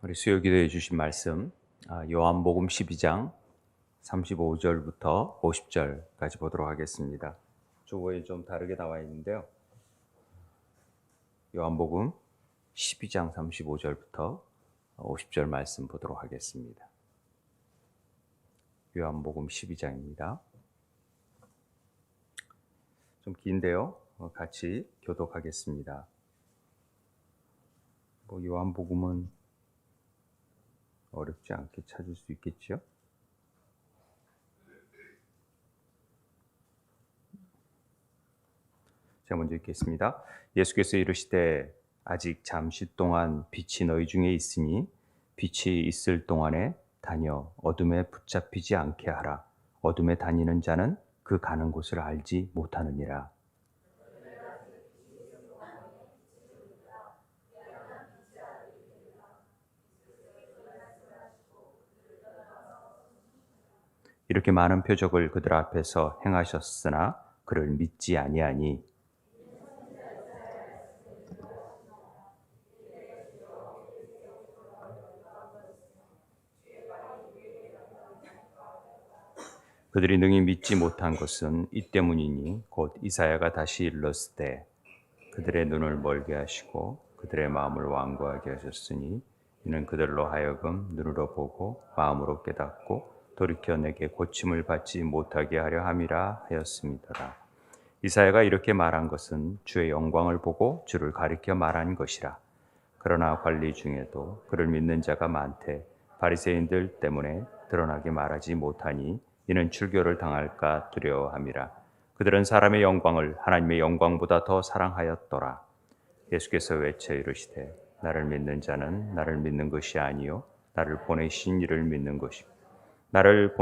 우리 수요 기도해 주신 말씀 요한복음 12장 35절부터 50절까지 보도록 하겠습니다. 조거에 좀 다르게 나와 있는데요. 요한복음 12장 35절부터 50절 말씀 보도록 하겠습니다. 요한복음 12장입니다. 좀 긴데요. 같이 교독하겠습니다. 요한복음은 어렵지 않게 찾을 수 있겠죠? 제가 먼저 읽겠습니다. 예수께서 이르시되 아직 잠시 동안 빛이 너희 중에 있으니 빛이 있을 동안에 다녀 어둠에 붙잡히지 않게 하라. 어둠에 다니는 자는 그 가는 곳을 알지 못하느니라. 이렇게 많은 표적을 그들 앞에서 행하셨으나 그를 믿지 아니하니 그들이 능히 믿지 못한 것은 이 때문이니 곧 이사야가 다시 일렀으되 그들의 눈을 멀게 하시고 그들의 마음을 완고하게 하셨으니 이는 그들로 하여금 눈으로 보고 마음으로 깨닫고 돌이켜 내게 고침을 받지 못하게 하려 함이라 하였습니다. 이사야가 이렇게 말한 것은 주의 영광을 보고 주를 가리켜 말한 것이라. 그러나 관리 중에도 그를 믿는 자가 많되 바리새인들 때문에 드러나게 말하지 못하니 이는 출교를 당할까 두려워함이라. 그들은 사람의 영광을 하나님의 영광보다 더 사랑하였더라. 예수께서 외쳐 이르시되 나를 믿는 자는 나를 믿는 것이 아니요 나를 보내신 이를 믿는 것이고 나를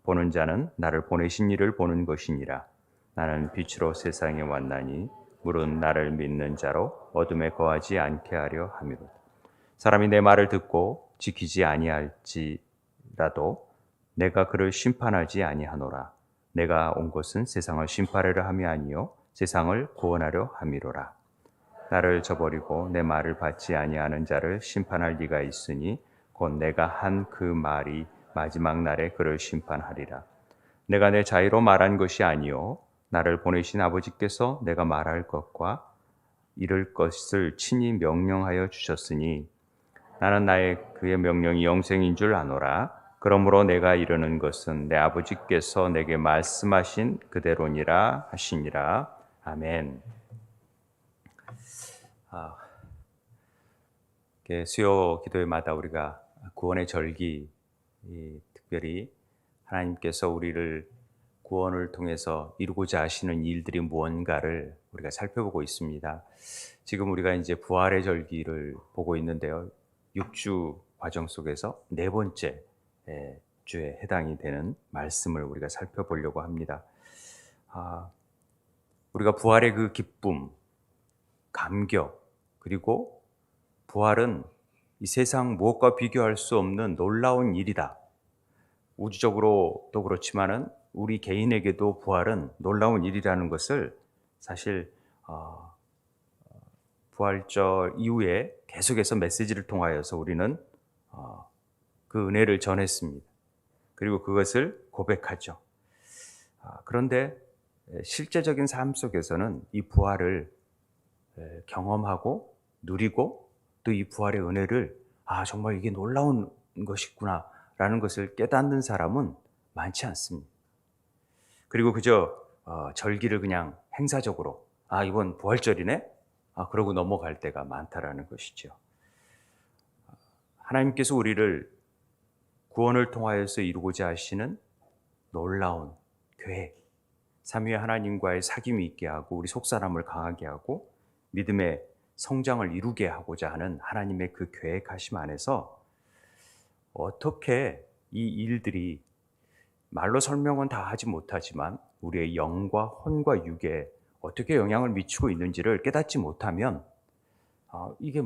보는 자는 나를 보내신 이를 보는 것이니라. 나는 빛으로 세상에 왔나니 물은 나를 믿는 자로 어둠에 거하지 않게 하려 함이로다. 사람이 내 말을 듣고 지키지 아니할지라도 내가 그를 심판하지 아니하노라. 내가 온 것은 세상을 심판하려 함이 아니요 세상을 구원하려 함이로라. 나를 저버리고 내 말을 받지 아니하는 자를 심판할 리가 있으니 곧 내가 한 그 말이 마지막 날에 그를 심판하리라. 내가 내 자유로 말한 것이 아니요 나를 보내신 아버지께서 내가 말할 것과 이를 것을 친히 명령하여 주셨으니 나는 그의 명령이 영생인 줄 아노라. 그러므로 내가 이르는 것은 내 아버지께서 내게 말씀하신 그대로니라 하시니라. 아멘. 수요 기도회마다 우리가 구원의 절기, 특별히 하나님께서 우리를 구원을 통해서 이루고자 하시는 일들이 무언가를 우리가 살펴보고 있습니다. 지금 우리가 이제 부활의 절기를 보고 있는데요. 6주 과정 속에서 네 번째 주에 해당이 되는 말씀을 우리가 살펴보려고 합니다. 우리가 부활의 그 기쁨, 감격, 그리고 부활은 이 세상 무엇과 비교할 수 없는 놀라운 일이다. 우주적으로도 그렇지만은 우리 개인에게도 부활은 놀라운 일이라는 것을 사실 부활절 이후에 계속해서 메시지를 통하여서 우리는 그 은혜를 전했습니다. 그리고 그것을 고백하죠. 그런데 실제적인 삶 속에서는 이 부활을 경험하고 누리고 또 이 부활의 은혜를 정말 이게 놀라운 것이구나 라는 것을 깨닫는 사람은 많지 않습니다. 그리고 그저 절기를 그냥 행사적으로 이번 부활절이네 그러고 넘어갈 때가 많다라는 것이죠. 하나님께서 우리를 구원을 통하여서 이루고자 하시는 놀라운 계획, 삼위의 하나님과의 사귐이 있게 하고 우리 속사람을 강하게 하고 믿음의 성장을 이루게 하고자 하는 하나님의 그 계획하심 안에서 어떻게 이 일들이 말로 설명은 다 하지 못하지만 우리의 영과 혼과 육에 어떻게 영향을 미치고 있는지를 깨닫지 못하면 이게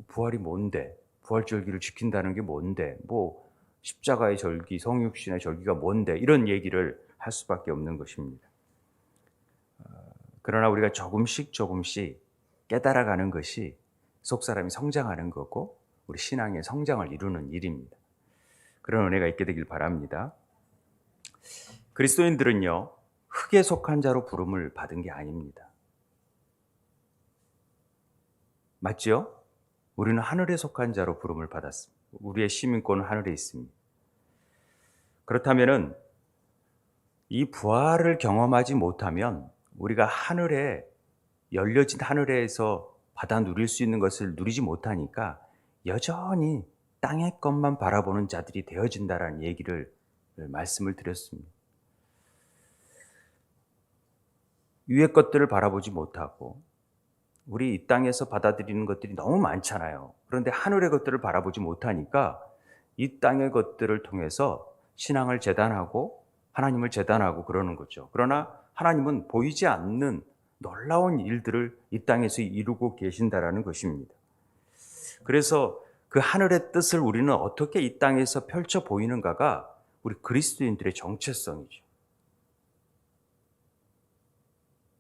부활이 뭔데, 부활절기를 지킨다는 게 뭔데, 십자가의 절기, 성육신의 절기가 뭔데 이런 얘기를 할 수밖에 없는 것입니다. 그러나 우리가 조금씩 깨달아가는 것이 속사람이 성장하는 거고 우리 신앙의 성장을 이루는 일입니다. 그런 은혜가 있게 되길 바랍니다. 그리스도인들은요, 흙에 속한 자로 부름을 받은 게 아닙니다. 맞죠? 우리는 하늘에 속한 자로 부름을 받았습니다. 우리의 시민권은 하늘에 있습니다. 그렇다면은 이 부활을 경험하지 못하면 우리가 하늘에 열려진 하늘에서 받아 누릴 수 있는 것을 누리지 못하니까 여전히 땅의 것만 바라보는 자들이 되어진다라는 얘기를 말씀을 드렸습니다. 위의 것들을 바라보지 못하고 우리 이 땅에서 받아들이는 것들이 너무 많잖아요. 그런데 하늘의 것들을 바라보지 못하니까 이 땅의 것들을 통해서 신앙을 재단하고 하나님을 재단하고 그러는 거죠. 그러나 하나님은 보이지 않는 놀라운 일들을 이 땅에서 이루고 계신다라는 것입니다. 그래서 그 하늘의 뜻을 우리는 어떻게 이 땅에서 펼쳐 보이는가가 우리 그리스도인들의 정체성이죠.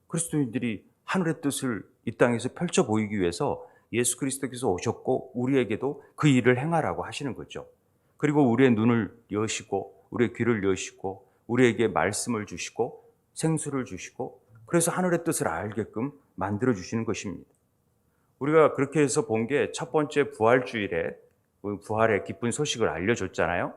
그리스도인들이 하늘의 뜻을 이 땅에서 펼쳐 보이기 위해서 예수 그리스도께서 오셨고 우리에게도 그 일을 행하라고 하시는 거죠. 그리고 우리의 눈을 여시고 우리의 귀를 여시고 우리에게 말씀을 주시고 생수를 주시고 그래서 하늘의 뜻을 알게끔 만들어 주시는 것입니다. 우리가 그렇게 해서 본 게 첫 번째 부활주일에 부활의 기쁜 소식을 알려줬잖아요.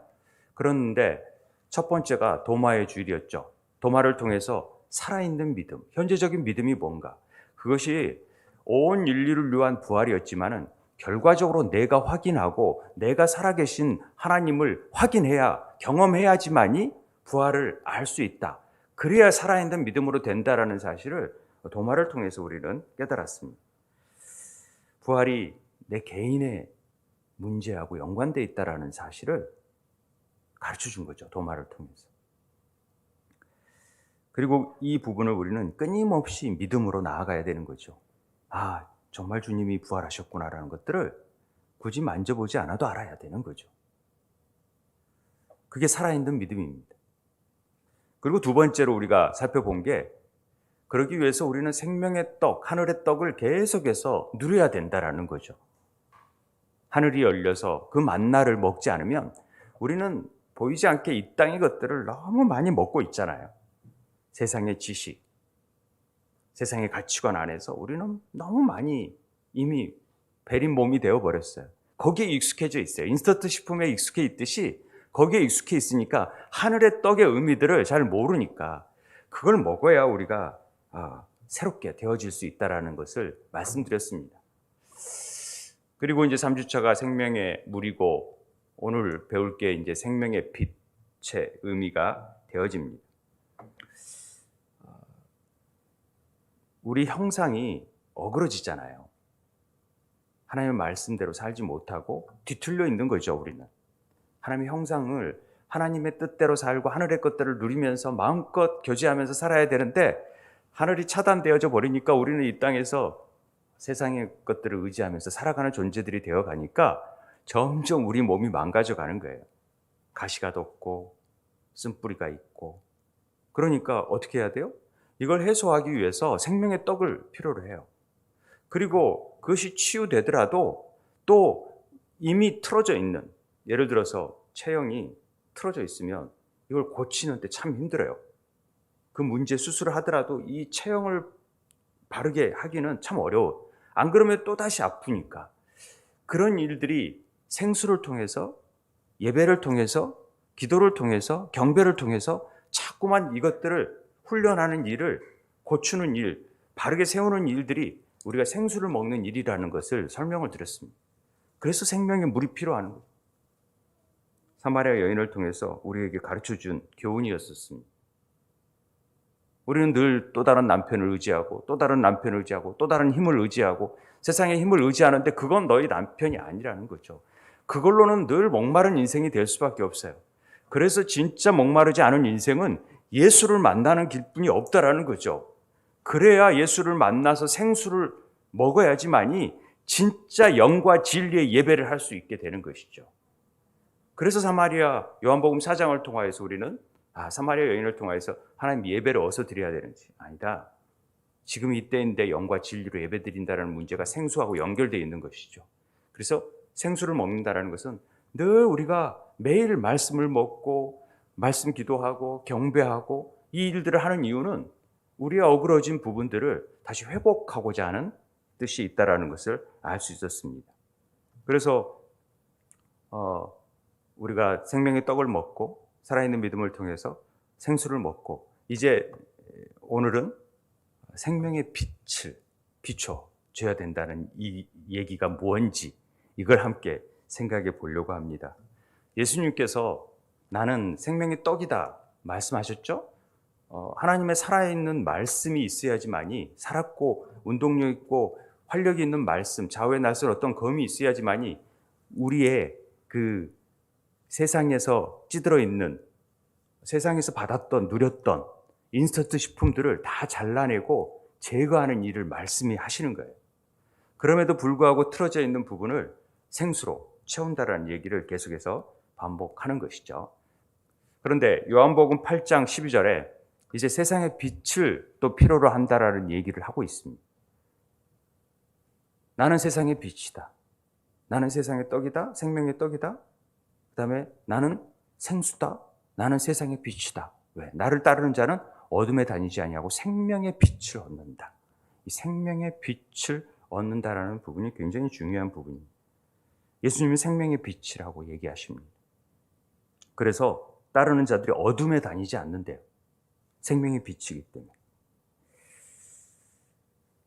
그런데 첫 번째가 도마의 주일이었죠. 도마를 통해서 살아있는 믿음, 현재적인 믿음이 뭔가, 그것이 온 인류를 위한 부활이었지만은 결과적으로 내가 확인하고 내가 살아계신 하나님을 확인해야, 경험해야지만이 부활을 알 수 있다. 그래야 살아있는 믿음으로 된다라는 사실을 도마를 통해서 우리는 깨달았습니다. 부활이 내 개인의 문제하고 연관되어 있다라는 사실을 가르쳐 준 거죠. 도마를 통해서. 그리고 이 부분을 우리는 끊임없이 믿음으로 나아가야 되는 거죠. 아, 정말 주님이 부활하셨구나라는 것들을 굳이 만져보지 않아도 알아야 되는 거죠. 그게 살아있는 믿음입니다. 그리고 두 번째로 우리가 살펴본 게, 그러기 위해서 우리는 생명의 떡, 하늘의 떡을 계속해서 누려야 된다라는 거죠. 하늘이 열려서 그 만나를 먹지 않으면 우리는 보이지 않게 이 땅의 것들을 너무 많이 먹고 있잖아요. 세상의 지식, 세상의 가치관 안에서 우리는 너무 많이 이미 베린 몸이 되어버렸어요. 거기에 익숙해져 있어요. 인스턴트 식품에 익숙해 있듯이 거기에 익숙해 있으니까 하늘의 떡의 의미들을 잘 모르니까 그걸 먹어야 우리가 새롭게 되어질 수 있다는 것을 말씀드렸습니다. 그리고 이제 3주차가 생명의 물이고 오늘 배울 게 이제 생명의 빛의 의미가 되어집니다. 우리 형상이 어그러지잖아요. 하나님의 말씀대로 살지 못하고 뒤틀려 있는 거죠, 우리는. 하나님의 형상을 하나님의 뜻대로 살고 하늘의 것들을 누리면서 마음껏 교제하면서 살아야 되는데 하늘이 차단되어져 버리니까 우리는 이 땅에서 세상의 것들을 의지하면서 살아가는 존재들이 되어가니까 점점 우리 몸이 망가져가는 거예요. 가시가 돋고 쓴뿌리가 있고. 그러니까 어떻게 해야 돼요? 이걸 해소하기 위해서 생명의 떡을 필요로 해요. 그리고 그것이 치유되더라도 또 이미 틀어져 있는, 예를 들어서 체형이 틀어져 있으면 이걸 고치는데 참 힘들어요. 그 문제 수술을 하더라도 이 체형을 바르게 하기는 참 어려워. 안 그러면 또다시 아프니까. 그런 일들이 생수를 통해서, 예배를 통해서, 기도를 통해서, 경배를 통해서 자꾸만 이것들을 훈련하는 일을, 고치는 일, 바르게 세우는 일들이 우리가 생수를 먹는 일이라는 것을 설명을 드렸습니다. 그래서 생명의 물이 필요한 거예요. 사마리아 여인을 통해서 우리에게 가르쳐준 교훈이었었습니다. 우리는 늘 또 다른 남편을 의지하고 또 다른 남편을 의지하고 또 다른 힘을 의지하고 세상의 힘을 의지하는데 그건 너희 남편이 아니라는 거죠. 그걸로는 늘 목마른 인생이 될 수밖에 없어요. 그래서 진짜 목마르지 않은 인생은 예수를 만나는 길뿐이 없다라는 거죠. 그래야 예수를 만나서 생수를 먹어야지만이 진짜 영과 진리의 예배를 할 수 있게 되는 것이죠. 그래서 사마리아 요한복음 4장을 통하여서 우리는 사마리아 여인을 통하여서 하나님 예배를 어디서 드려야 되는지, 아니다. 지금 이때인데 영과 진리로 예배 드린다는 문제가 생수하고 연결되어 있는 것이죠. 그래서 생수를 먹는다라는 것은 늘 우리가 매일 말씀을 먹고 말씀 기도하고 경배하고 이 일들을 하는 이유는 우리의 어그러진 부분들을 다시 회복하고자 하는 뜻이 있다라는 것을 알 수 있었습니다. 그래서 우리가 생명의 떡을 먹고 살아있는 믿음을 통해서 생수를 먹고 이제 오늘은 생명의 빛을 비춰줘야 된다는 이 얘기가 뭔지 이걸 함께 생각해 보려고 합니다. 예수님께서 나는 생명의 떡이다 말씀하셨죠? 하나님의 살아있는 말씀이 있어야지만이 살았고 운동력 있고 활력이 있는 말씀, 좌우에 나설 어떤 검이 있어야지만이 우리의 그 세상에서 찌들어 있는 세상에서 받았던 누렸던 인스턴트 식품들을 다 잘라내고 제거하는 일을 말씀이 하시는 거예요. 그럼에도 불구하고 틀어져 있는 부분을 생수로 채운다라는 얘기를 계속해서 반복하는 것이죠. 그런데 요한복음 8장 12절에 이제 세상의 빛을 또 필요로 한다라는 얘기를 하고 있습니다. 나는 세상의 빛이다. 나는 세상의 떡이다. 생명의 떡이다. 그 다음에 나는 생수다. 나는 세상의 빛이다. 왜? 나를 따르는 자는 어둠에 다니지 아니하고 생명의 빛을 얻는다. 이 생명의 빛을 얻는다라는 부분이 굉장히 중요한 부분입니다. 예수님은 생명의 빛이라고 얘기하십니다. 그래서 따르는 자들이 어둠에 다니지 않는데요. 생명의 빛이기 때문에.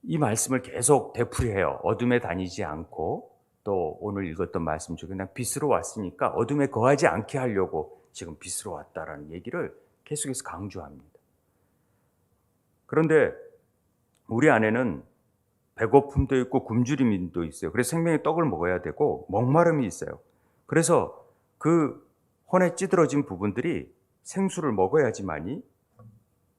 이 말씀을 계속 되풀이해요. 어둠에 다니지 않고 또 오늘 읽었던 말씀 중에 그냥 빛으로 왔으니까 어둠에 거하지 않게 하려고 지금 빛으로 왔다라는 얘기를 계속해서 강조합니다. 그런데 우리 안에는 배고픔도 있고 굶주림도 있어요. 그래서 생명의 떡을 먹어야 되고 목마름이 있어요. 그래서 그 혼에 찌들어진 부분들이 생수를 먹어야지만이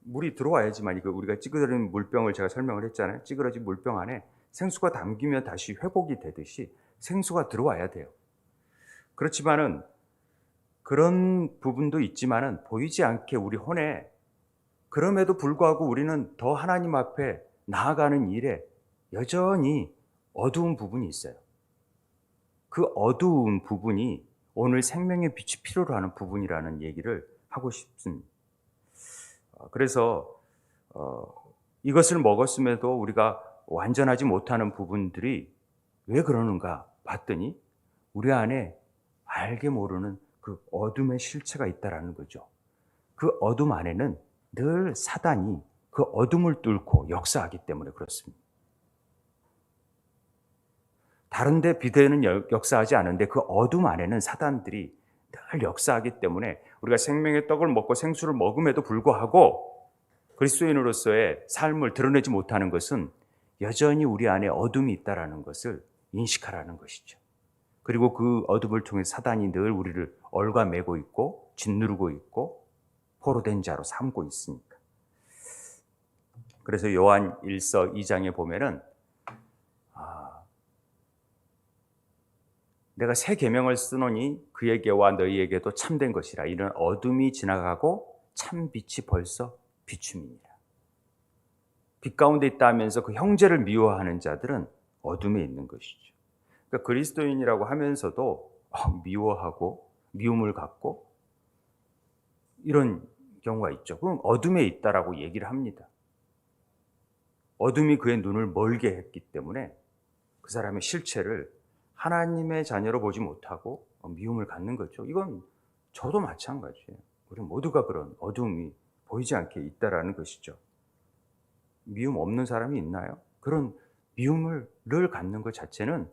물이 들어와야지만이 우리가 찌그러진 물병을 제가 설명을 했잖아요. 찌그러진 물병 안에 생수가 담기면 다시 회복이 되듯이 생수가 들어와야 돼요. 그렇지만은 그런 부분도 있지만은 보이지 않게 우리 혼에 그럼에도 불구하고 우리는 더 하나님 앞에 나아가는 일에 여전히 어두운 부분이 있어요. 그 어두운 부분이 오늘 생명의 빛이 필요로 하는 부분이라는 얘기를 하고 싶습니다. 그래서 이것을 먹었음에도 우리가 완전하지 못하는 부분들이 왜 그러는가 봤더니 우리 안에 알게 모르는 그 어둠의 실체가 있다라는 거죠. 그 어둠 안에는 늘 사단이 그 어둠을 뚫고 역사하기 때문에 그렇습니다. 다른 데 비대는 역사하지 않은데 그 어둠 안에는 사단들이 늘 역사하기 때문에 우리가 생명의 떡을 먹고 생수를 먹음에도 불구하고 그리스도인으로서의 삶을 드러내지 못하는 것은 여전히 우리 안에 어둠이 있다는 것을 인식하라는 것이죠. 그리고 그 어둠을 통해 사단이 늘 우리를 얽어매고 있고 짓누르고 있고 포로된 자로 삼고 있으니까. 그래서 요한 1서 2장에 보면은 내가 새 계명을 쓰노니 그에게와 너희에게도 참된 것이라. 이런 어둠이 지나가고 참 빛이 벌써 비춤이니라. 빛 가운데 있다 하면서 그 형제를 미워하는 자들은 어둠에 있는 것이죠. 그러니까 그리스도인이라고 하면서도 미워하고 미움을 갖고 이런 경우가 있죠. 그럼 어둠에 있다라고 얘기를 합니다. 어둠이 그의 눈을 멀게 했기 때문에 그 사람의 실체를 하나님의 자녀로 보지 못하고 미움을 갖는 거죠. 이건 저도 마찬가지예요. 우리 모두가 그런 어둠이 보이지 않게 있다라는 것이죠. 미움 없는 사람이 있나요? 그런 미움을 늘 갖는 것 자체는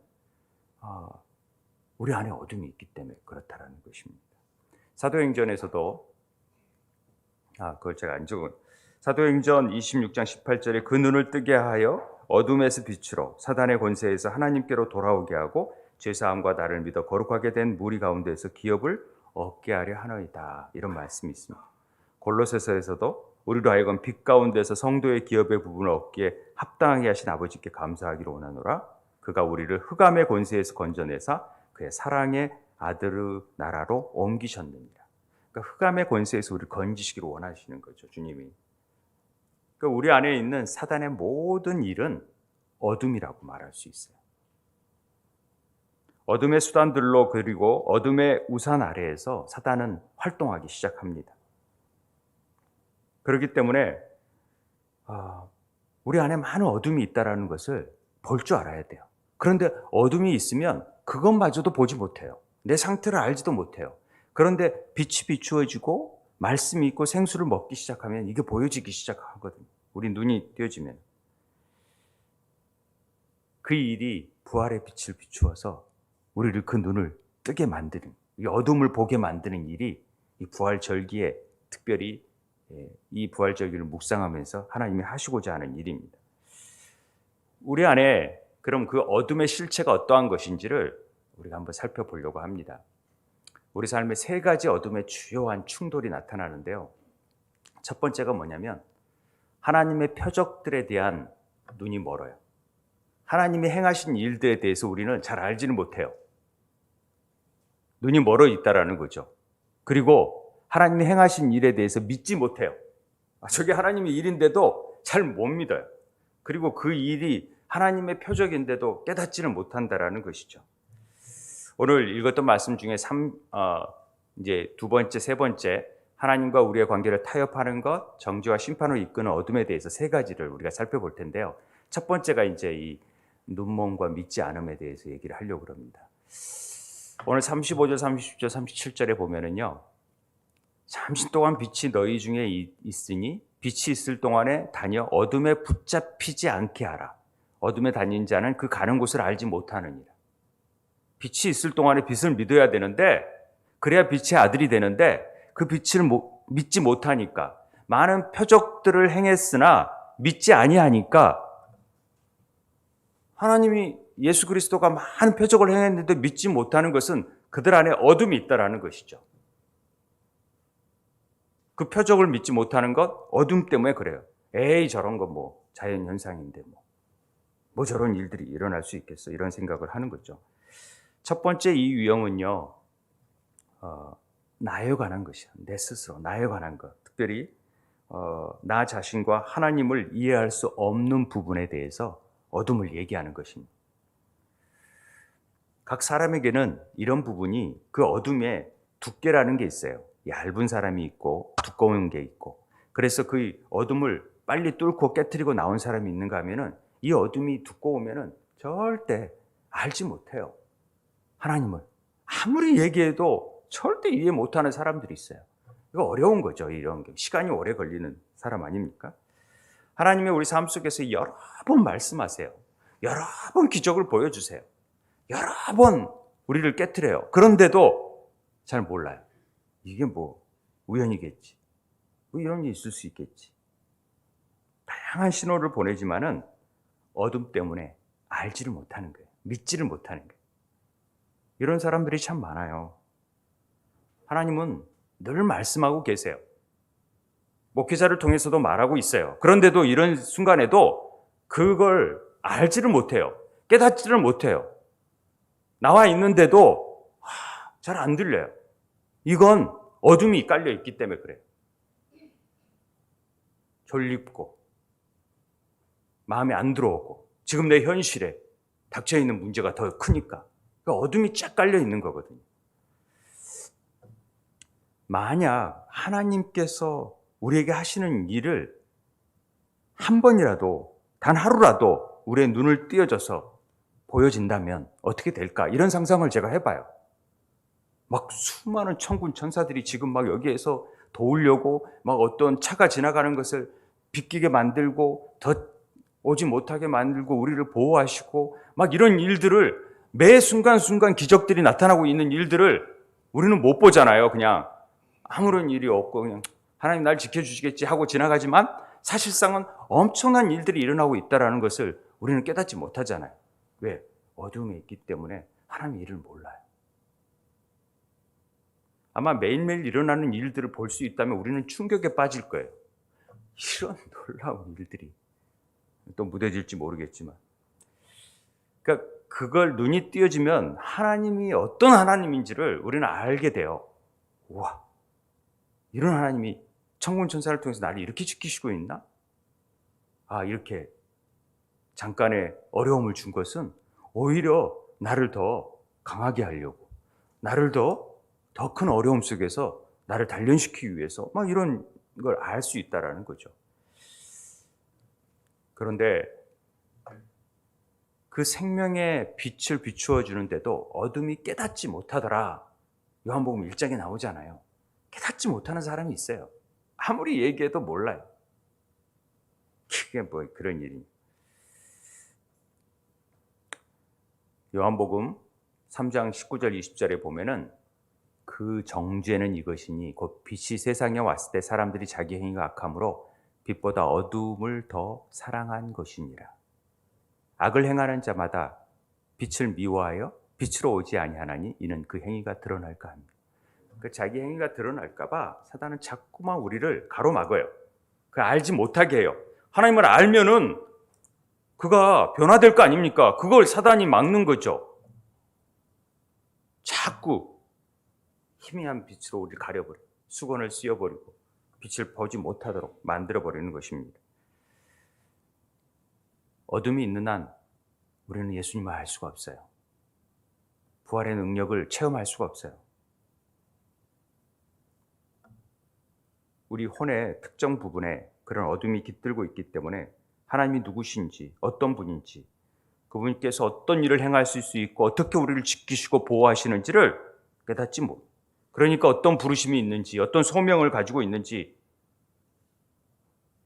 우리 안에 어둠이 있기 때문에 그렇다라는 것입니다. 사도행전에서도 그걸 제가 안 적은 사도행전 26장 18절에 그 눈을 뜨게 하여 어둠에서 빛으로 사단의 권세에서 하나님께로 돌아오게 하고 죄사함과 나를 믿어 거룩하게 된 무리 가운데에서 기업을 얻게 하려 하나이다. 이런 말씀이 있습니다. 골로새서에서도 우리로 하여금 빛 가운데서 성도의 기업의 부분을 얻기에 합당하게 하신 아버지께 감사하기를 원하노라. 그가 우리를 흑암의 권세에서 건져내사 그의 사랑의 아들의 나라로 옮기셨느니라. 그러니까 흑암의 권세에서 우리를 건지시기를 원하시는 거죠, 주님이. 그러니까 우리 안에 있는 사단의 모든 일은 어둠이라고 말할 수 있어요. 어둠의 수단들로 그리고 어둠의 우산 아래에서 사단은 활동하기 시작합니다. 그렇기 때문에 우리 안에 많은 어둠이 있다는 것을 볼 줄 알아야 돼요. 그런데 어둠이 있으면 그것마저도 보지 못해요. 내 상태를 알지도 못해요. 그런데 빛이 비추어지고 말씀이 있고 생수를 먹기 시작하면 이게 보여지기 시작하거든요. 우리 눈이 띄어지면. 그 일이 부활의 빛을 비추어서 우리를 그 눈을 뜨게 만드는, 이 어둠을 보게 만드는 일이 이 부활절기에 특별히 이 부활절기를 묵상하면서 하나님이 하시고자 하는 일입니다. 우리 안에 그럼 그 어둠의 실체가 어떠한 것인지를 우리가 한번 살펴보려고 합니다. 우리 삶에 세 가지 어둠의 주요한 충돌이 나타나는데요. 첫 번째가 뭐냐면 하나님의 표적들에 대한 눈이 멀어요. 하나님이 행하신 일들에 대해서 우리는 잘 알지는 못해요. 눈이 멀어 있다라는 거죠. 그리고 하나님이 행하신 일에 대해서 믿지 못해요. 저게 하나님의 일인데도 잘 못 믿어요. 그리고 그 일이 하나님의 표적인데도 깨닫지는 못한다라는 것이죠. 오늘 읽었던 말씀 중에 이제 두 번째, 세 번째, 하나님과 우리의 관계를 타협하는 것, 정죄와 심판으로 이끄는 어둠에 대해서 세 가지를 우리가 살펴볼 텐데요. 첫 번째가 이제 이 눈먼과 믿지 않음에 대해서 얘기를 하려고 합니다. 오늘 35절, 30절, 37절에 보면은요. 잠시 동안 빛이 너희 중에 있으니 빛이 있을 동안에 다녀 어둠에 붙잡히지 않게 하라. 어둠에 다닌 자는 그 가는 곳을 알지 못하느니라. 빛이 있을 동안에 빛을 믿어야 되는데 그래야 빛의 아들이 되는데 그 빛을 믿지 못하니까 많은 표적들을 행했으나 믿지 아니하니까 하나님이 예수 그리스도가 많은 표적을 행했는데 믿지 못하는 것은 그들 안에 어둠이 있다라는 것이죠. 그 표적을 믿지 못하는 것 어둠 때문에 그래요. 에이 저런 거 뭐 자연현상인데 뭐 저런 일들이 일어날 수 있겠어 이런 생각을 하는 거죠. 첫 번째 이 유형은요. 나에 관한 것이야. 내 스스로 나에 관한 것. 특별히 나 자신과 하나님을 이해할 수 없는 부분에 대해서 어둠을 얘기하는 것입니다. 각 사람에게는 이런 부분이 그 어둠에 두께라는 게 있어요. 얇은 사람이 있고 두꺼운 게 있고 그래서 그 어둠을 빨리 뚫고 깨트리고 나온 사람이 있는가 하면은 이 어둠이 두꺼우면은 절대 알지 못해요. 하나님을. 아무리 얘기해도 절대 이해 못하는 사람들이 있어요. 이거 어려운 거죠. 이런 게. 시간이 오래 걸리는 사람 아닙니까? 하나님의 우리 삶 속에서 여러 번 말씀하세요. 여러 번 기적을 보여주세요. 여러 번 우리를 깨트려요. 그런데도 잘 몰라요. 이게 뭐 우연이겠지. 뭐 이런 게 있을 수 있겠지. 다양한 신호를 보내지만은 어둠 때문에 알지를 못하는 거예요. 믿지를 못하는 거예요. 이런 사람들이 참 많아요. 하나님은 늘 말씀하고 계세요. 목회자를 통해서도 말하고 있어요. 그런데도 이런 순간에도 그걸 알지를 못해요. 깨닫지를 못해요. 나와 있는데도 잘 안 들려요. 이건 어둠이 깔려 있기 때문에 그래요. 졸립고 마음에 안 들어오고 지금 내 현실에 닥쳐있는 문제가 더 크니까 어둠이 쫙 깔려 있는 거거든요. 만약 하나님께서 우리에게 하시는 일을 한 번이라도 단 하루라도 우리의 눈을 띄어줘서 보여진다면 어떻게 될까? 이런 상상을 제가 해봐요. 막 수많은 천군 천사들이 지금 막 여기에서 도우려고 막 어떤 차가 지나가는 것을 비끼게 만들고 더 오지 못하게 만들고 우리를 보호하시고 막 이런 일들을 매 순간순간 기적들이 나타나고 있는 일들을 우리는 못 보잖아요. 그냥 아무런 일이 없고 그냥 하나님 날 지켜주시겠지 하고 지나가지만 사실상은 엄청난 일들이 일어나고 있다는 것을 우리는 깨닫지 못하잖아요. 왜? 어둠에 있기 때문에 하나님의 일을 몰라요. 아마 매일매일 일어나는 일들을 볼 수 있다면 우리는 충격에 빠질 거예요. 이런 놀라운 일들이 또 무뎌질지 모르겠지만 그러니까 그걸 눈이 띄어지면 하나님이 어떤 하나님인지를 우리는 알게 돼요. 우와, 이런 하나님이 천군 천사를 통해서 나를 이렇게 지키시고 있나? 이렇게 잠깐의 어려움을 준 것은 오히려 나를 더 강하게 하려고, 나를 더 큰 어려움 속에서 나를 단련시키기 위해서 막 이런 걸 알 수 있다라는 거죠. 그런데 그 생명의 빛을 비추어 주는데도 어둠이 깨닫지 못하더라. 요한복음 1장에 나오잖아요. 깨닫지 못하는 사람이 있어요. 아무리 얘기해도 몰라요. 그게 뭐 그런 일이냐. 요한복음 3장 19절 20절에 보면은 그 정죄는 이것이니 곧 빛이 세상에 왔을 때 사람들이 자기 행위가 악함으로 빛보다 어둠을 더 사랑한 것이니라. 악을 행하는 자마다 빛을 미워하여 빛으로 오지 아니하나니 이는 그 행위가 드러날까 합니다. 그 자기 행위가 드러날까 봐 사단은 자꾸만 우리를 가로막아요. 그 알지 못하게 해요. 하나님을 알면은 그가 변화될 거 아닙니까? 그걸 사단이 막는 거죠. 자꾸 희미한 빛으로 우리를 가려버려, 수건을 씌워버리고 빛을 보지 못하도록 만들어버리는 것입니다. 어둠이 있는 한 우리는 예수님을 알 수가 없어요. 부활의 능력을 체험할 수가 없어요. 우리 혼의 특정 부분에 그런 어둠이 깃들고 있기 때문에 하나님이 누구신지, 어떤 분인지, 그분께서 어떤 일을 행하실 수 있고 어떻게 우리를 지키시고 보호하시는지를 깨닫지 못. 그러니까 어떤 부르심이 있는지, 어떤 소명을 가지고 있는지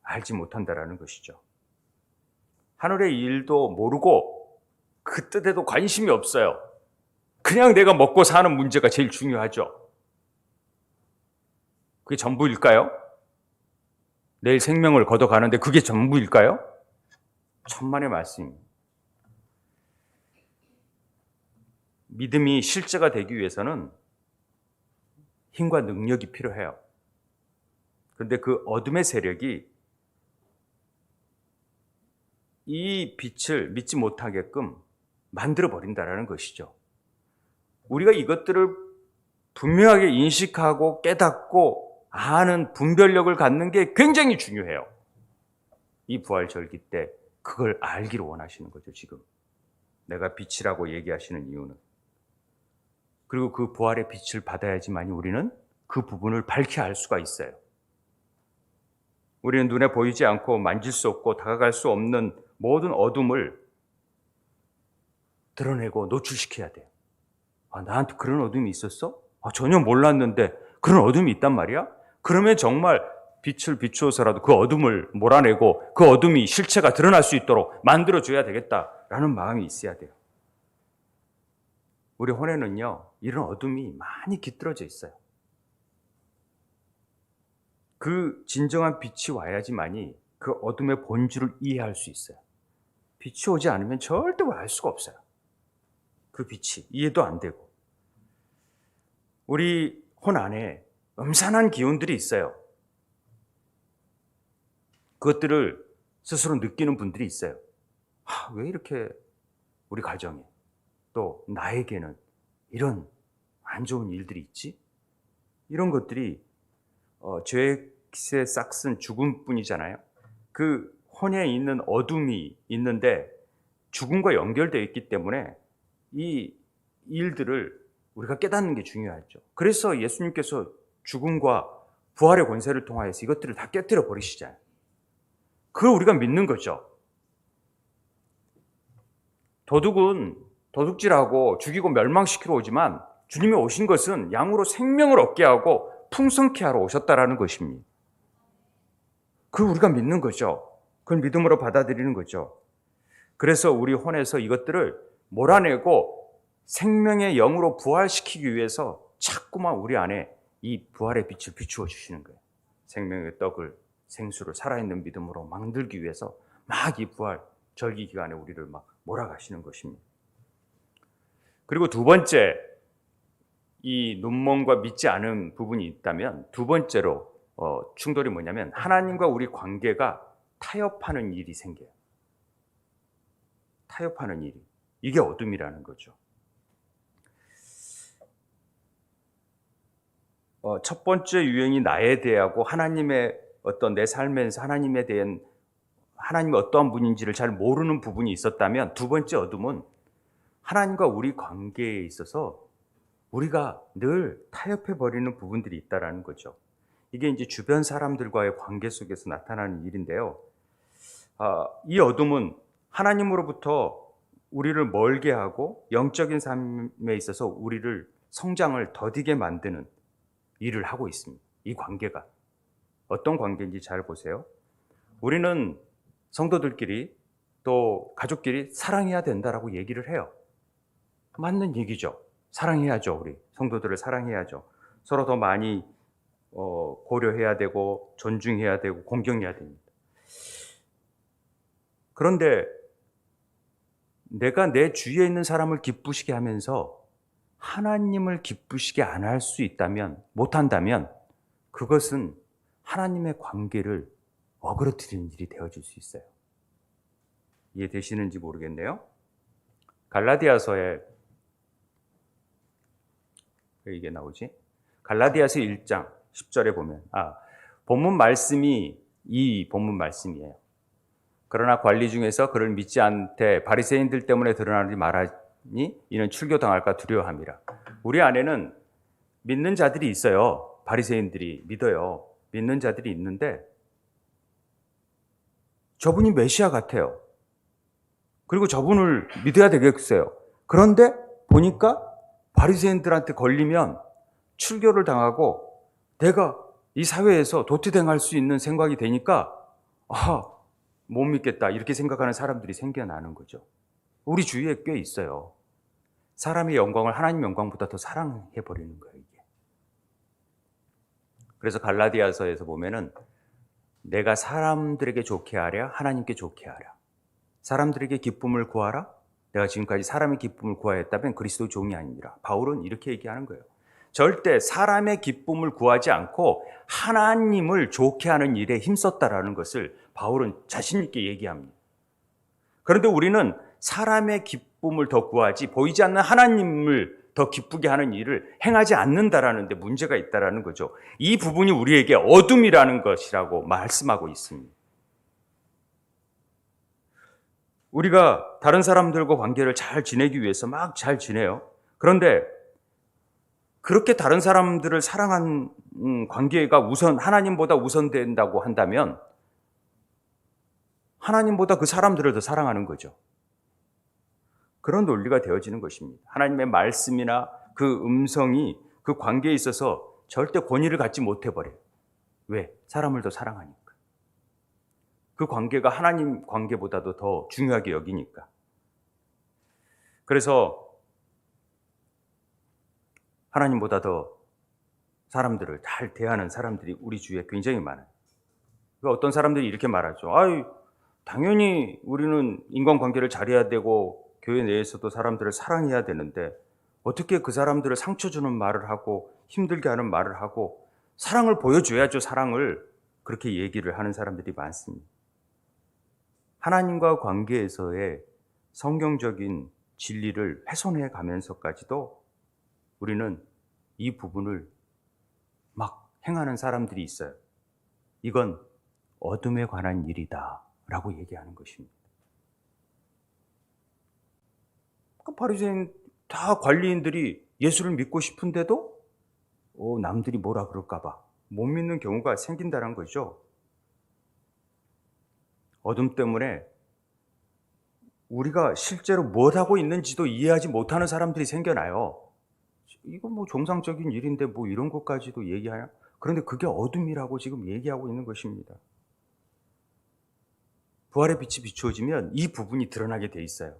알지 못한다라는 것이죠. 하늘의 일도 모르고 그 뜻에도 관심이 없어요. 그냥 내가 먹고 사는 문제가 제일 중요하죠. 그게 전부일까요? 내일 생명을 걷어가는데 그게 전부일까요? 천만의 말씀입니다. 믿음이 실제가 되기 위해서는 힘과 능력이 필요해요. 그런데 그 어둠의 세력이 이 빛을 믿지 못하게끔 만들어버린다는 것이죠. 우리가 이것들을 분명하게 인식하고 깨닫고 아는 분별력을 갖는 게 굉장히 중요해요. 이 부활절기 때 그걸 알기를 원하시는 거죠, 지금. 내가 빛이라고 얘기하시는 이유는. 그리고 그 부활의 빛을 받아야지만 우리는 그 부분을 밝히 알 수가 있어요. 우리는 눈에 보이지 않고 만질 수 없고 다가갈 수 없는 모든 어둠을 드러내고 노출시켜야 돼요. 아, 나한테 그런 어둠이 있었어? 아, 전혀 몰랐는데 그런 어둠이 있단 말이야? 그러면 정말 빛을 비추어서라도 그 어둠을 몰아내고 그 어둠이 실체가 드러날 수 있도록 만들어줘야 되겠다라는 마음이 있어야 돼요. 우리 혼에는요, 이런 어둠이 많이 깃들어져 있어요. 그 진정한 빛이 와야지만이 그 어둠의 본질을 이해할 수 있어요. 빛이 오지 않으면 절대 알 수가 없어요. 그 빛이 이해도 안 되고. 우리 혼 안에 음산한 기운들이 있어요. 그것들을 스스로 느끼는 분들이 있어요. 왜 이렇게 우리 가정에 또 나에게는 이런 안 좋은 일들이 있지? 이런 것들이 죄의 싹슨 죽음뿐이잖아요. 그 혼에 있는 어둠이 있는데 죽음과 연결되어 있기 때문에 이 일들을 우리가 깨닫는 게 중요하죠. 그래서 예수님께서 죽음과 부활의 권세를 통하여서 이것들을 다 깨뜨려 버리시잖아요. 그걸 우리가 믿는 거죠. 도둑은 도둑질하고 죽이고 멸망시키러 오지만 주님이 오신 것은 양으로 생명을 얻게 하고 풍성케 하러 오셨다라는 것입니다. 그걸 우리가 믿는 거죠. 그걸 믿음으로 받아들이는 거죠. 그래서 우리 혼에서 이것들을 몰아내고 생명의 영으로 부활시키기 위해서 자꾸만 우리 안에 이 부활의 빛을 비추어 주시는 거예요. 생명의 떡을, 생수를 살아있는 믿음으로 만들기 위해서 막 이 부활 절기 기간에 우리를 막 몰아가시는 것입니다. 그리고 두 번째, 이 눈먼과 믿지 않은 부분이 있다면 두 번째로 충돌이 뭐냐면 하나님과 우리 관계가 타협하는 일이 생겨요. 타협하는 일이. 이게 어둠이라는 거죠. 첫 번째 유형이 나에 대하고 하나님의 어떤 내 삶에서 하나님에 대한 하나님이 어떠한 분인지를 잘 모르는 부분이 있었다면 두 번째 어둠은 하나님과 우리 관계에 있어서 우리가 늘 타협해 버리는 부분들이 있다라는 거죠. 이게 이제 주변 사람들과의 관계 속에서 나타나는 일인데요. 이 어둠은 하나님으로부터 우리를 멀게 하고 영적인 삶에 있어서 우리를 성장을 더디게 만드는 일을 하고 있습니다. 이 관계가 어떤 관계인지 잘 보세요. 우리는 성도들끼리 또 가족끼리 사랑해야 된다라고 얘기를 해요. 맞는 얘기죠. 사랑해야죠. 우리 성도들을 사랑해야죠. 서로 더 많이 고려해야 되고 존중해야 되고 공경해야 됩니다. 그런데 내가 내 주위에 있는 사람을 기쁘시게 하면서 하나님을 기쁘시게 안 할 수 있다면, 못한다면 그것은 하나님의 관계를 어그러뜨리는 일이 되어질 수 있어요. 이해되시는지 모르겠네요. 갈라디아서에 왜 이게 나오지? 갈라디아서 1장 10절에 보면 본문 말씀이 이 본문 말씀이에요. 그러나 관리 중에서 그를 믿지 않되 바리새인들 때문에 드러나지 말하니 이는 출교당할까 두려워함이라. 우리 안에는 믿는 자들이 있어요. 바리새인들이 믿어요. 믿는 자들이 있는데 저분이 메시아 같아요. 그리고 저분을 믿어야 되겠어요. 그런데 보니까 바리새인들한테 걸리면 출교를 당하고 내가 이 사회에서 도태당할 수 있는 생각이 되니까 못 믿겠다 이렇게 생각하는 사람들이 생겨나는 거죠. 우리 주위에 꽤 있어요. 사람의 영광을 하나님 영광보다 더 사랑해버리는 거예요. 이게. 그래서 갈라디아서에서 보면은 내가 사람들에게 좋게 하랴 하나님께 좋게 하랴. 사람들에게 기쁨을 구하라. 내가 지금까지 사람의 기쁨을 구하였다면 그리스도의 종이 아니니라. 바울은 이렇게 얘기하는 거예요. 절대 사람의 기쁨을 구하지 않고 하나님을 좋게 하는 일에 힘썼다라는 것을 바울은 자신 있게 얘기합니다. 그런데 우리는 사람의 기쁨을 더 구하지 보이지 않는 하나님을 더 기쁘게 하는 일을 행하지 않는다라는 데 문제가 있다라는 거죠. 이 부분이 우리에게 어둠이라는 것이라고 말씀하고 있습니다. 우리가 다른 사람들과 관계를 잘 지내기 위해서 막 잘 지내요. 그런데 그렇게 다른 사람들을 사랑한 관계가 하나님보다 우선된다고 한다면 하나님보다 그 사람들을 더 사랑하는 거죠. 그런 논리가 되어지는 것입니다. 하나님의 말씀이나 그 음성이 그 관계에 있어서 절대 권위를 갖지 못해버려요. 왜? 사람을 더 사랑하니까. 그 관계가 하나님 관계보다도 더 중요하게 여기니까. 그래서 하나님보다 더 사람들을 잘 대하는 사람들이 우리 주위에 굉장히 많아요. 어떤 사람들이 이렇게 말하죠. 당연히 우리는 인간관계를 잘해야 되고 교회 내에서도 사람들을 사랑해야 되는데 어떻게 그 사람들을 상처 주는 말을 하고 힘들게 하는 말을 하고 사랑을 보여줘야죠. 사랑을. 그렇게 얘기를 하는 사람들이 많습니다. 하나님과 관계에서의 성경적인 진리를 훼손해 가면서까지도 우리는 이 부분을 막 행하는 사람들이 있어요. 이건 어둠에 관한 일이다 라고 얘기하는 것입니다. 바리새인 다 관리인들이 예수를 믿고 싶은데도 남들이 뭐라 그럴까 봐 못 믿는 경우가 생긴다는 거죠. 어둠 때문에 우리가 실제로 뭘 하고 있는지도 이해하지 못하는 사람들이 생겨나요. 이거 정상적인 일인데 이런 것까지도 얘기하냐? 그런데 그게 어둠이라고 지금 얘기하고 있는 것입니다. 부활의 빛이 비추어지면 이 부분이 드러나게 돼 있어요.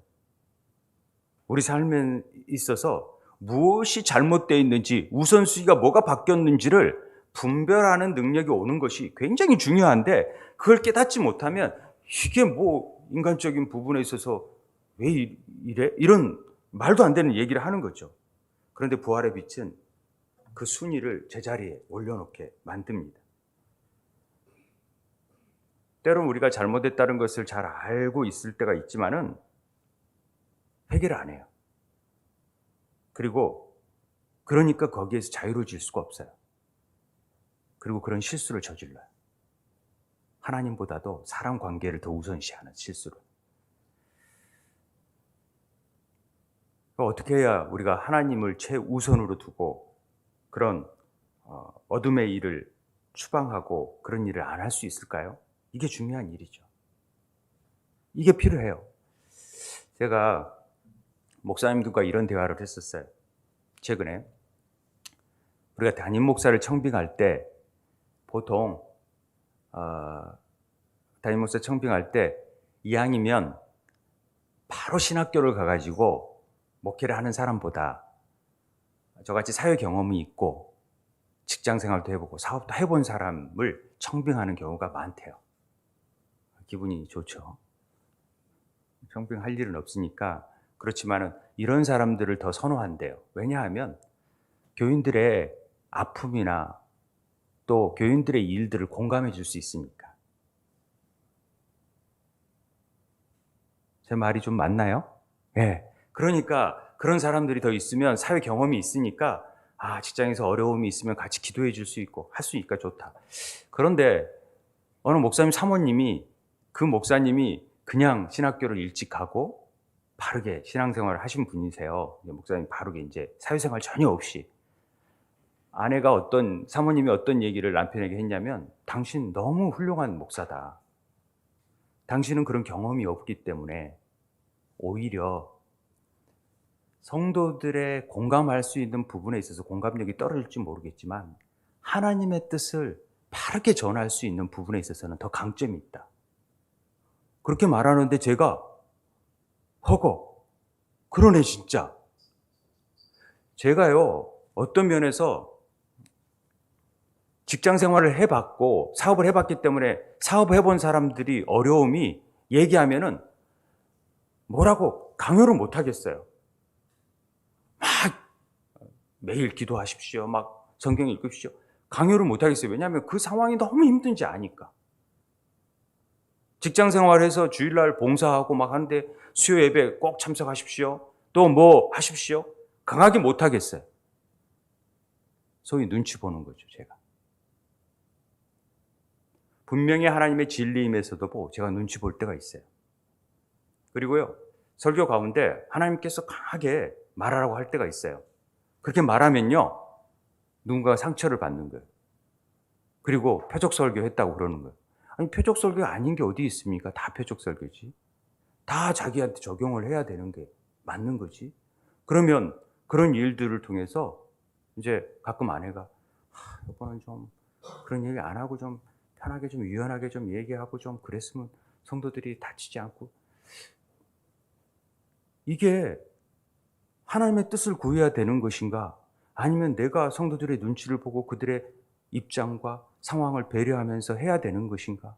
우리 삶에 있어서 무엇이 잘못되어 있는지, 우선순위가 뭐가 바뀌었는지를 분별하는 능력이 오는 것이 굉장히 중요한데 그걸 깨닫지 못하면 이게 인간적인 부분에 있어서 왜 이래? 이런 말도 안 되는 얘기를 하는 거죠. 그런데 부활의 빛은 그 순위를 제자리에 올려놓게 만듭니다. 때로는 우리가 잘못했다는 것을 잘 알고 있을 때가 있지만은 해결을 안 해요. 그러니까 거기에서 자유로워질 수가 없어요. 그리고 그런 실수를 저질러요. 하나님보다도 사람 관계를 더 우선시하는 실수를. 어떻게 해야 우리가 하나님을 최우선으로 두고 그런 어둠의 일을 추방하고 그런 일을 안 할 수 있을까요? 이게 중요한 일이죠. 이게 필요해요. 제가 목사님들과 이런 대화를 했었어요. 최근에 우리가 담임 목사를 청빙할 때 보통 담임 목사 청빙할 때 이왕이면 바로 신학교를 가가지고 목회를 하는 사람보다 저같이 사회 경험이 있고 직장 생활도 해보고 사업도 해본 사람을 청빙하는 경우가 많대요. 기분이 좋죠. 청빙할 일은 없으니까. 그렇지만은 이런 사람들을 더 선호한대요. 왜냐하면 교인들의 아픔이나 또 교인들의 일들을 공감해 줄 수 있으니까. 제 말이 좀 맞나요? 네. 그러니까 그런 사람들이 더 있으면 사회 경험이 있으니까 직장에서 어려움이 있으면 같이 기도해 줄 수 있고 할 수 있으니까 좋다. 그런데 어느 목사님 사모님이 그 목사님이 그냥 신학교를 일찍 가고 바르게 신앙생활을 하신 분이세요. 목사님 바르게 이제 사회생활 전혀 없이. 아내가 사모님이 어떤 얘기를 남편에게 했냐면 당신 너무 훌륭한 목사다. 당신은 그런 경험이 없기 때문에 오히려 성도들의 공감할 수 있는 부분에 있어서 공감력이 떨어질지 모르겠지만 하나님의 뜻을 바르게 전할 수 있는 부분에 있어서는 더 강점이 있다. 그렇게 말하는데 제가 허거 그러네 진짜. 제가요 어떤 면에서 직장 생활을 해봤고 사업을 해봤기 때문에 사업을 해본 사람들이 어려움이 얘기하면은 뭐라고 강요를 못 하겠어요. 막 매일 기도하십시오. 막 성경 읽으십시오. 강요를 못 하겠어요. 왜냐하면 그 상황이 너무 힘든지 아니까. 직장 생활해서 주일날 봉사하고 막 하는데 수요 예배 꼭 참석하십시오. 또 뭐 하십시오. 강하게 못 하겠어요. 소위 눈치 보는 거죠, 제가. 분명히 하나님의 진리임에서도 제가 눈치 볼 때가 있어요. 그리고요, 설교 가운데 하나님께서 강하게 말하라고 할 때가 있어요. 그렇게 말하면요, 누군가가 상처를 받는 거예요. 그리고 표적 설교 했다고 그러는 거예요. 아니, 표적 설교 아닌 게 어디 있습니까? 다 표적 설교지. 다 자기한테 적용을 해야 되는 게 맞는 거지. 그러면 그런 일들을 통해서 이제 가끔 아내가 이번엔 좀 그런 얘기 안 하고 좀 편하게 좀 유연하게 좀 얘기하고 좀 그랬으면 성도들이 다치지 않고. 이게 하나님의 뜻을 구해야 되는 것인가? 아니면 내가 성도들의 눈치를 보고 그들의 입장과 상황을 배려하면서 해야 되는 것인가?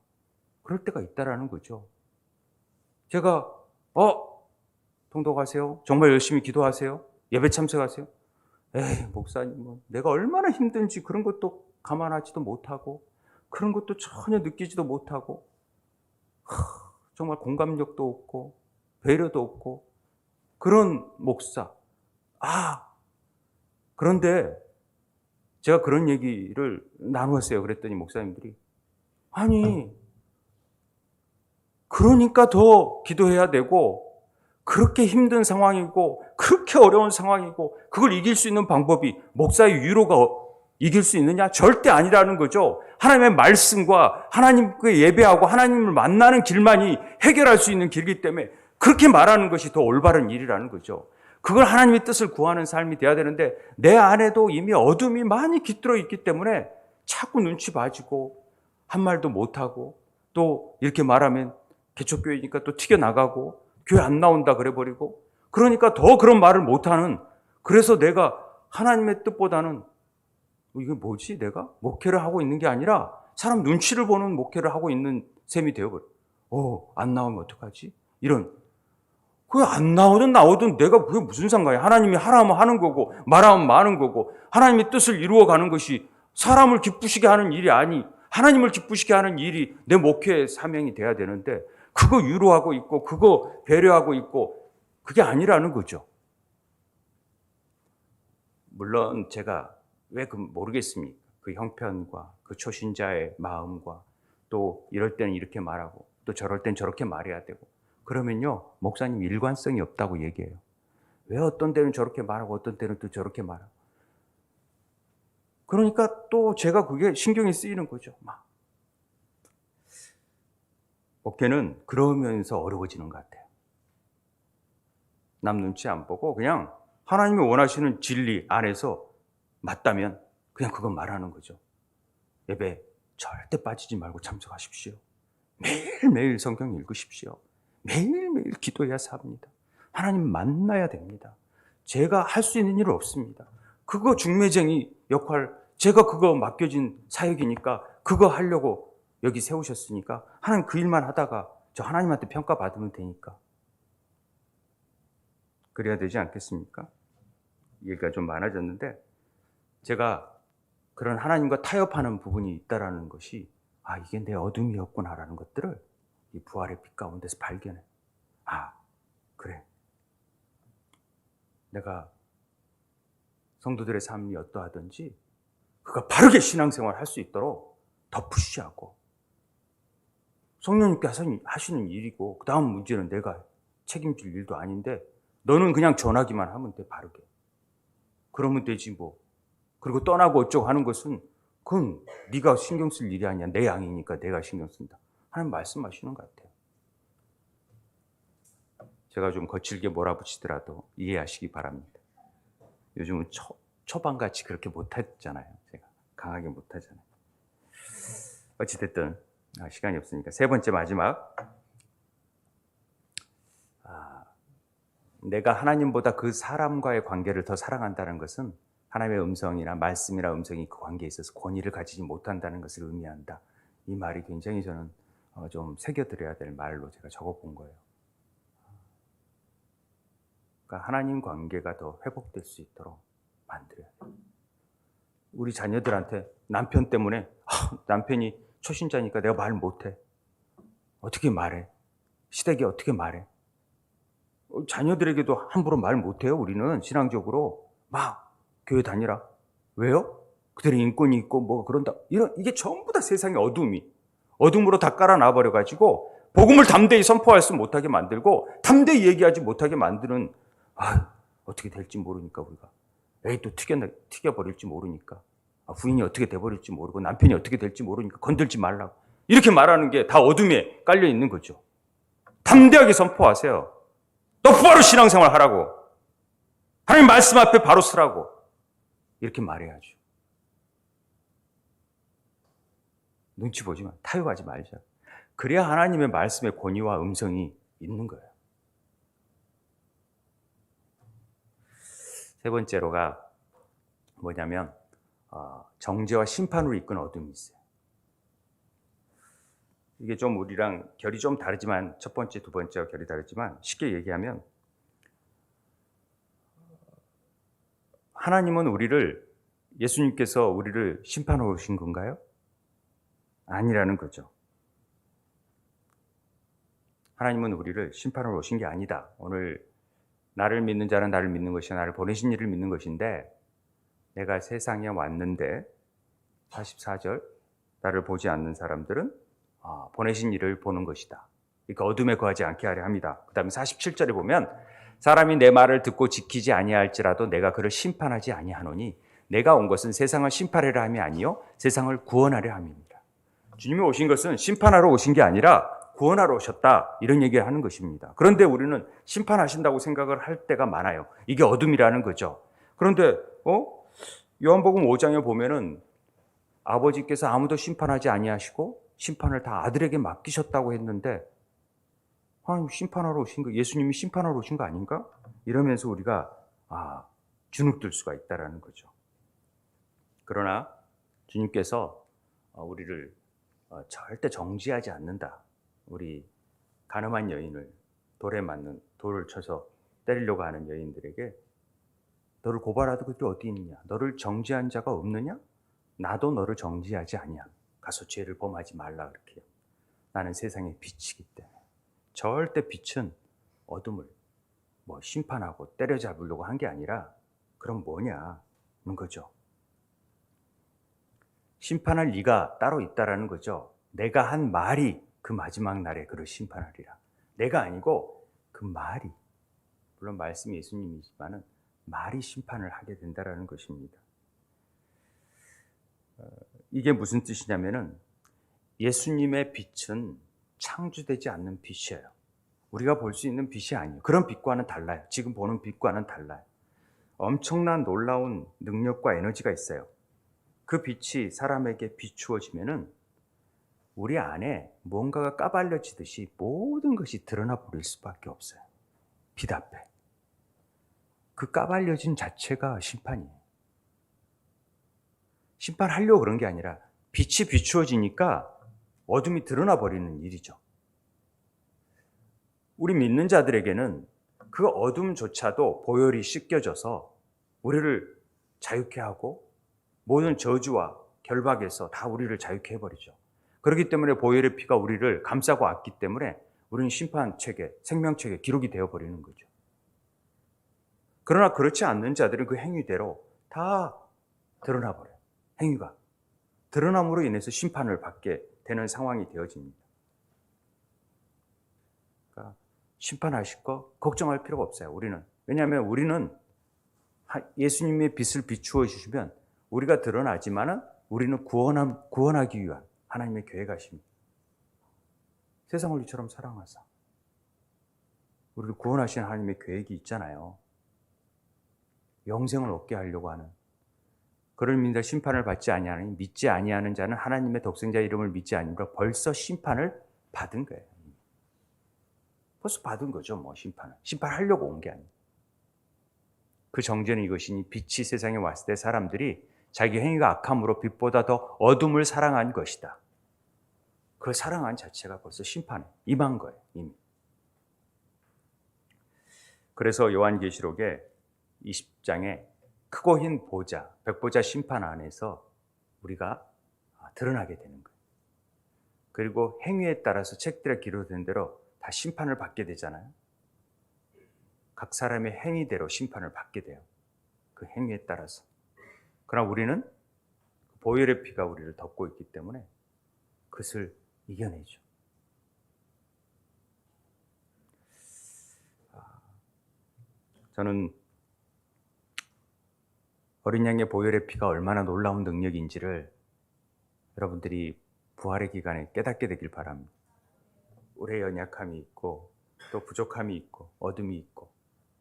그럴 때가 있다라는 거죠. 제가 통도 가세요? 정말 열심히 기도하세요? 예배 참석하세요? 에이, 목사님, 내가 얼마나 힘든지 그런 것도 감안하지도 못하고 그런 것도 전혀 느끼지도 못하고 정말 공감력도 없고 배려도 없고 그런 목사. 그런데 제가 그런 얘기를 나누었어요. 그랬더니 목사님들이 아니 그러니까 더 기도해야 되고 그렇게 힘든 상황이고 그렇게 어려운 상황이고 그걸 이길 수 있는 방법이 목사의 위로가 이길 수 있느냐? 절대 아니라는 거죠. 하나님의 말씀과 하나님께 예배하고 하나님을 만나는 길만이 해결할 수 있는 길이기 때문에 그렇게 말하는 것이 더 올바른 일이라는 거죠. 그걸 하나님의 뜻을 구하는 삶이 돼야 되는데 내 안에도 이미 어둠이 많이 깃들어 있기 때문에 자꾸 눈치 봐지고 한 말도 못하고 또 이렇게 말하면 개척교회니까 또 튀겨나가고 교회 안 나온다 그래버리고 그러니까 더 그런 말을 못하는 그래서 내가 하나님의 뜻보다는 이게 뭐지 내가? 목회를 하고 있는 게 아니라 사람 눈치를 보는 목회를 하고 있는 셈이 되어버려. 안 나오면 어떡하지? 이런. 그게 안 나오든 내가 그게 무슨 상관이야. 하나님이 하라면 하는 거고 말하면 마는 거고 하나님의 뜻을 이루어가는 것이 사람을 기쁘시게 하는 일이 아니 하나님을 기쁘시게 하는 일이 내 목회의 사명이 돼야 되는데 그거 위로하고 있고 그거 배려하고 있고 그게 아니라는 거죠. 물론 제가 왜 모르겠습니까? 그 형편과 그 초신자의 마음과 또 이럴 때는 이렇게 말하고 또 저럴 땐 저렇게 말해야 되고 그러면요 목사님 일관성이 없다고 얘기해요. 왜 어떤 때는 저렇게 말하고 어떤 때는 또 저렇게 말하고. 그러니까 또 제가 그게 신경이 쓰이는 거죠. 막. 목회는 그러면서 어려워지는 것 같아요. 남 눈치 안 보고 그냥 하나님이 원하시는 진리 안에서 맞다면 그냥 그건 말하는 거죠. 예배 절대 빠지지 말고 참석하십시오. 매일매일 성경 읽으십시오. 매일매일 기도해야 삽니다. 하나님 만나야 됩니다. 제가 할 수 있는 일은 없습니다. 그거 중매쟁이 역할, 제가 그거 맡겨진 사역이니까 그거 하려고 여기 세우셨으니까 하나님 그 일만 하다가 저 하나님한테 평가받으면 되니까. 그래야 되지 않겠습니까? 얘기가 좀 많아졌는데 제가 그런 하나님과 타협하는 부분이 있다라는 것이 이게 내 어둠이었구나라는 것들을 이 부활의 빛 가운데서 발견해. 그래. 내가 성도들의 삶이 어떠하든지 그가 바르게 신앙생활 할 수 있도록 더 푸시하고 성령님께서 하시는 일이고 그 다음 문제는 내가 책임질 일도 아닌데 너는 그냥 전하기만 하면 돼, 바르게. 그러면 되지 뭐. 그리고 떠나고 어쩌고 하는 것은 그건 네가 신경 쓸 일이 아니야. 내 양이니까 내가 신경 쓴다. 하나님 말씀하시는 것 같아요. 제가 좀 거칠게 몰아붙이더라도 이해하시기 바랍니다. 요즘은 초반같이 그렇게 못하잖아요. 제가 강하게 못하잖아요. 어찌됐든 시간이 없으니까 세 번째 마지막, 내가 하나님보다 그 사람과의 관계를 더 사랑한다는 것은 하나님의 음성이나 말씀이나 음성이 그 관계에 있어서 권위를 가지지 못한다는 것을 의미한다. 이 말이 굉장히 저는 좀 새겨드려야 될 말로 제가 적어본 거예요. 그러니까 하나님 관계가 더 회복될 수 있도록 만들어야 돼요. 우리 자녀들한테 남편 때문에 남편이 초신자니까 내가 말 못해. 어떻게 말해? 시댁에 어떻게 말해? 자녀들에게도 함부로 말 못해요. 우리는 신앙적으로 막 교회 다니라. 왜요? 그들의 인권이 있고 뭐 그런다. 이게 전부 다 세상의 어둠으로 다 깔아놔버려가지고 복음을 담대히 선포할 수 못하게 만들고 담대히 얘기하지 못하게 만드는, 어떻게 될지 모르니까 우리가. 또 튀겨버릴지 모르니까. 부인이 어떻게 돼버릴지 모르고 남편이 어떻게 될지 모르니까 건들지 말라고. 이렇게 말하는 게 다 어둠에 깔려 있는 거죠. 담대하게 선포하세요. 똑바로 신앙생활 하라고. 하나님 말씀 앞에 바로 서라고. 이렇게 말해야죠. 눈치 보지 마. 타협하지 말자. 그래야 하나님의 말씀의 권위와 음성이 있는 거예요. 세 번째로가 뭐냐면 정죄와 심판으로 이끄는 어둠이 있어요. 이게 좀 우리랑 결이 좀 다르지만, 첫 번째, 두 번째와 결이 다르지만, 쉽게 얘기하면 하나님은 예수님께서 우리를 심판하러 오신 건가요? 아니라는 거죠. 하나님은 우리를 심판하러 오신 게 아니다. 오늘 나를 믿는 자는 나를 믿는 것이야, 나를 보내신 이를 믿는 것인데, 내가 세상에 왔는데 44절, 나를 보지 않는 사람들은 보내신 이를 보는 것이다. 그러니까 어둠에 거하지 않게 하려 합니다. 그 다음에 47절에 보면 사람이 내 말을 듣고 지키지 아니할지라도 내가 그를 심판하지 아니하노니 내가 온 것은 세상을 심판하려 함이 아니요 세상을 구원하려 함입니다. 주님이 오신 것은 심판하러 오신 게 아니라 구원하러 오셨다, 이런 얘기를 하는 것입니다. 그런데 우리는 심판하신다고 생각을 할 때가 많아요. 이게 어둠이라는 거죠. 그런데 요한복음 5장에 보면은 아버지께서 아무도 심판하지 아니하시고 심판을 다 아들에게 맡기셨다고 했는데, 하나님 심판하러 오신 거, 예수님이 심판하러 오신 거 아닌가? 이러면서 우리가 주눅들 수가 있다라는 거죠. 그러나 주님께서 우리를 절대 정죄하지 않는다. 우리 가늠한 여인을 돌에 맞는, 돌을 쳐서 때리려고 하는 여인들에게 너를 고발하도 그들이 어디 있느냐? 너를 정죄한 자가 없느냐? 나도 너를 정죄하지 아니야. 가서 죄를 범하지 말라 그렇게요. 나는 세상의 빛이기 때문에. 절대 빛은 어둠을 심판하고 때려잡으려고 한 게 아니라, 그럼 뭐냐는 거죠. 심판할 리가 따로 있다라는 거죠. 내가 한 말이 그 마지막 날에 그를 심판하리라. 내가 아니고 그 말이. 물론 말씀이 예수님이지만은 말이 심판을 하게 된다라는 것입니다. 이게 무슨 뜻이냐면은 예수님의 빛은 창조되지 않는 빛이에요. 우리가 볼 수 있는 빛이 아니에요. 그런 빛과는 달라요. 지금 보는 빛과는 달라요. 엄청난 놀라운 능력과 에너지가 있어요. 그 빛이 사람에게 비추어지면은 우리 안에 뭔가가 까발려지듯이 모든 것이 드러나 버릴 수밖에 없어요. 빛 앞에. 그 까발려진 자체가 심판이에요. 심판하려고 그런 게 아니라 빛이 비추어지니까 어둠이 드러나 버리는 일이죠. 우리 믿는 자들에게는 그 어둠조차도 보혈이 씻겨져서 우리를 자유케 하고 모든 저주와 결박에서 다 우리를 자유케 해버리죠. 그렇기 때문에 보혈의 피가 우리를 감싸고 왔기 때문에 우리는 심판책에, 생명책에 기록이 되어버리는 거죠. 그러나 그렇지 않는 자들은 그 행위대로 다 드러나버려요. 행위가. 드러남으로 인해서 심판을 받게 되는 상황이 되어집니다. 그러니까 심판하실 거 걱정할 필요가 없어요. 우리는. 왜냐하면 우리는 예수님의 빛을 비추어 주시면 우리가 드러나지만은 우리는 구원하기 위한 하나님의 계획하십니다. 세상을 이처럼 사랑하사 우리를 구원하시는 하나님의 계획이 있잖아요. 영생을 얻게 하려고 하는. 그를 믿는 심판을 받지 아니하니 믿지 아니하는 자는 하나님의 독생자 이름을 믿지 아니하므로 벌써 심판을 받은 거예요. 벌써 받은 거죠, 뭐 심판을. 심판하려고 온 게 아니에요. 그 정죄는 이것이니 빛이 세상에 왔을 때 사람들이 자기 행위가 악함으로 빛보다 더 어둠을 사랑한 것이다. 그 사랑한 자체가 벌써 심판에 임한 거예요, 이미. 그래서 요한계시록에 20장에 크고 흰 보좌, 백보좌 심판 안에서 우리가 드러나게 되는 거예요. 그리고 행위에 따라서 책들에 기록된 대로 다 심판을 받게 되잖아요. 각 사람의 행위대로 심판을 받게 돼요. 그 행위에 따라서. 그러나 우리는 보혈의 피가 우리를 덮고 있기 때문에 그것을 이겨내죠. 저는 어린 양의 보혈의 피가 얼마나 놀라운 능력인지를 여러분들이 부활의 기간에 깨닫게 되길 바랍니다. 우리의 연약함이 있고 또 부족함이 있고 어둠이 있고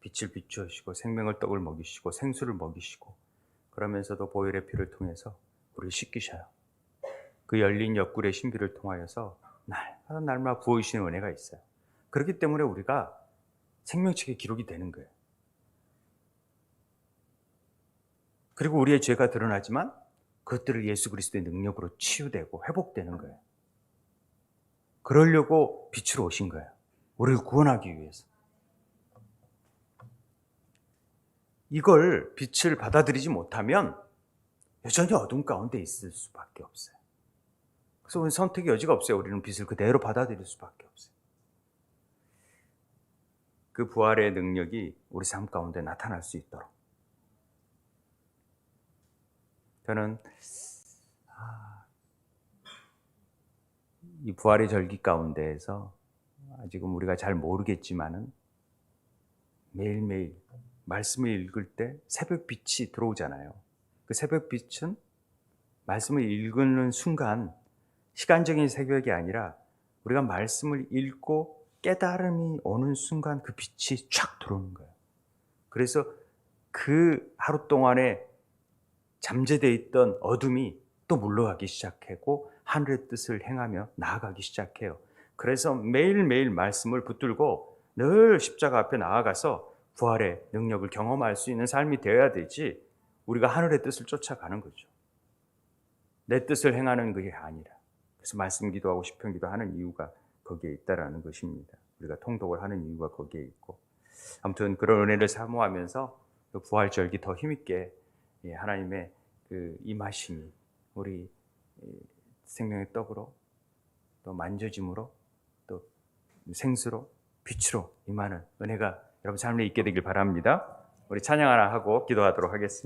빛을 비추시고 생명을 떡을 먹이시고 생수를 먹이시고 그러면서도 보혈의 피를 통해서 우리를 씻기셔요. 그 열린 옆구리의 신비를 통하여서 날마다 부어주시는 은혜가 있어요. 그렇기 때문에 우리가 생명책에 기록이 되는 거예요. 그리고 우리의 죄가 드러나지만 그것들을 예수 그리스도의 능력으로 치유되고 회복되는 거예요. 그러려고 빛으로 오신 거예요. 우리를 구원하기 위해서. 이걸 빛을 받아들이지 못하면 여전히 어둠 가운데 있을 수밖에 없어요. 그래서 우리는 선택의 여지가 없어요. 우리는 빛을 그대로 받아들일 수밖에 없어요. 그 부활의 능력이 우리 삶 가운데 나타날 수 있도록 저는 이 부활의 절기 가운데에서 지금 우리가 잘 모르겠지만은 매일매일 말씀을 읽을 때 새벽빛이 들어오잖아요. 그 새벽빛은 말씀을 읽는 순간 시간적인 새벽이 아니라 우리가 말씀을 읽고 깨달음이 오는 순간 그 빛이 쫙 들어오는 거예요. 그래서 그 하루 동안에 잠재되어 있던 어둠이 또 물러가기 시작하고 하늘의 뜻을 행하며 나아가기 시작해요. 그래서 매일매일 말씀을 붙들고 늘 십자가 앞에 나아가서 부활의 능력을 경험할 수 있는 삶이 되어야 되지 우리가 하늘의 뜻을 쫓아가는 거죠. 내 뜻을 행하는 그게 아니라. 그래서 말씀 기도하고 시편 기도하는 이유가 거기에 있다라는 것입니다. 우리가 통독을 하는 이유가 거기에 있고 아무튼 그런 은혜를 사모하면서 부활절기 더 힘있게 하나님의 그 임하심이 우리 생명의 떡으로 또 만져짐으로 또 생수로 빛으로 임하는 은혜가 여러분 삶에 있게 되길 바랍니다. 우리 찬양 하나 하고 기도하도록 하겠습니다.